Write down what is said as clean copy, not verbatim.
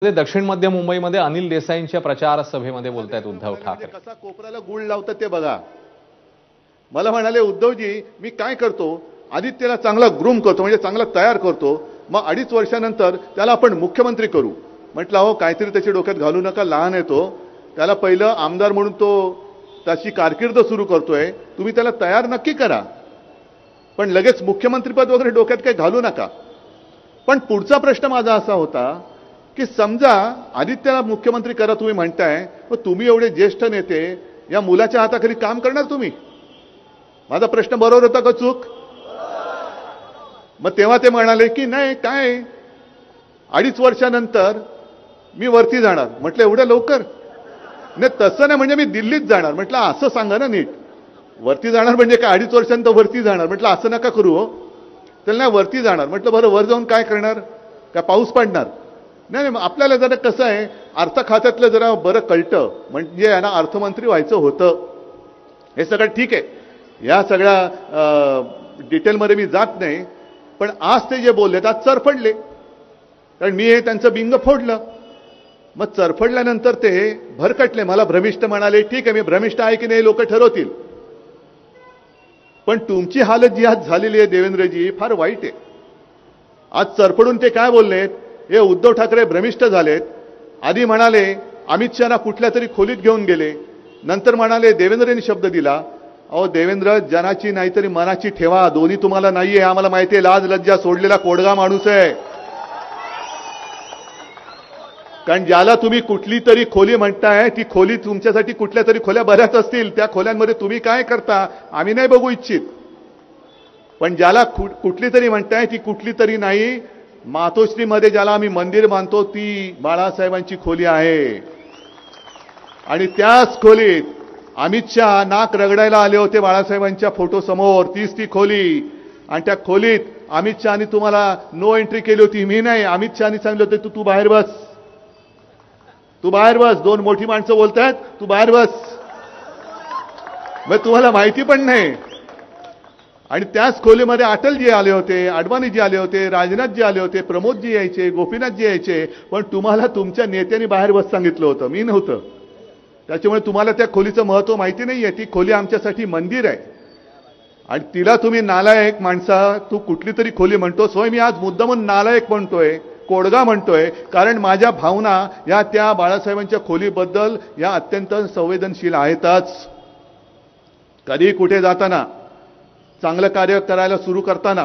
दक्षिण मध्य मुंबईमध्ये अनिल देसाईंच्या प्रचार सभेमध्ये बोलतायत उद्धव ठाकरे. कसा कोपऱ्याला गुळ लावतात ते बघा. मला म्हणाले उद्धवजी मी काय करतो, आदित्यला चांगला ग्रूम करतो, म्हणजे चांगला तयार करतो, मग 2.5 वर्षानंतर त्याला आपण मुख्यमंत्री करू. म्हटलं हो काहीतरी त्याच्या डोक्यात घालू नका, लहान आहे तो, त्याला पहिलं आमदार म्हणून तो त्याची कारकीर्द सुरू करतोय, तुम्ही त्याला तयार नक्की करा, पण लगेच मुख्यमंत्रीपद वगैरे डोक्यात काही घालू नका. पण पुढचा प्रश्न माझा असा होता की समजा आदित्यला मुख्यमंत्री करा तुम्ही म्हणताय, मग तुम्ही एवढे ज्येष्ठ नेते या मुलाच्या हाताखाली काम करणार तुम्ही? माझा प्रश्न बरोबर होता का चूक? मग तेव्हा ते म्हणाले की नाही काय 2.5 वर्षानंतर मी वरती जाणार. म्हटलं एवढं लवकर? नाही तसं नाही, म्हणजे मी दिल्लीत जाणार. म्हटलं असं सांगा ना नीट, वरती जाणार म्हणजे काय 2.5 वर्षानंतर वरती जाणार? म्हटलं असं नका करू हो. त्याला नाही वरती जाणार. म्हटलं बरं वर जाऊन काय करणार? काय पाऊस पडणार? नाही नाही, आपल्याला जरा कसं आहे अर्थ खात्यातलं जरा बरं कळतं, म्हणजे यांना अर्थमंत्री व्हायचं होतं. हे सगळं ठीक आहे, या सगळ्या डिटेलमध्ये मी जात नाही. पण आज ते जे बोलले आज चरफडले, कारण मी हे त्यांचं बिंग फोडलं. मग चरफडल्यानंतर ते भरकटले, मला भ्रमिष्ठ म्हणाले. ठीक आहे, मी भ्रमिष्ठ आहे की नाही लोक ठरवतील, पण तुमची हालत जी आज झालेली आहे देवेंद्रजी फार वाईट आहे. आज चरफडून ते काय बोललेत, हे उद्धव ठाकरे भ्रमिष्ठ झालेत. आधी म्हणाले अमित शहाना कुठल्या तरी खोलीत घेऊन गेले, नंतर म्हणाले देवेंद्रनी शब्द दिला. अहो देवेंद्र जनाची नाहीतरी मनाची ठेवा, दोन्ही तुम्हाला नाहीये, आम्हाला माहिती आहे. लाज लज्जा सोडलेला कोडगा माणूस आहे. कारण ज्याला तुम्ही कुठली तरी खोली म्हणताय, ती खोली तुमच्यासाठी कुठल्या तरी खोल्या बऱ्याच असतील, त्या खोल्यांमध्ये तुम्ही काय करता आम्ही नाही बघू इच्छित. पण ज्याला कुठली तरी म्हणताय ती कुठली तरी नाही, मातोश्रीमध्ये ज्याला आम्ही मंदिर मानतो ती बाळासाहेबांची खोली आहे. आणि त्याच खोलीत अमित शहा नाक रगडायला आले होते बाळासाहेबांच्या फोटो समोर, तीच ती खोली. आणि त्या खोलीत अमित शहानी तुम्हाला नो एंट्री केली होती, मी नाही. अमित शहानी सांगितलं होते तू बाहेर बस, तू बाहेर बस, 2 मोठी माणसं बोलतायत, तू बाहेर बस. मग तुम्हाला माहिती पण नाही. आणि त्याच खोलीमध्ये अटलजी आले होते, अडवाणीजी आले होते, राजनाथजी आले होते, प्रमोदजी यायचे, गोपीनाथजी यायचे. पण तुम्हाला तुमच्या नेत्यांनी बाहेर बस सांगितलं होतं, मी नव्हतं. त्याच्यामुळे तुम्हाला त्या खोलीचं महत्त्व माहिती नाहीये. ती खोली आमच्यासाठी मंदिर आहे. आणि तिला तुम्ही नालायक माणसा, तू कुठली तरी खोली म्हणतोस. होय, मी आज मुद्दामून नालायक म्हणतोय, कोडगा म्हणतोय, कारण माझ्या भावना या त्या बाळासाहेबांच्या खोलीबद्दल या अत्यंत संवेदनशील आहेतच. कधी कुठे जाताना, चांगलं कार्य करायला सुरू करताना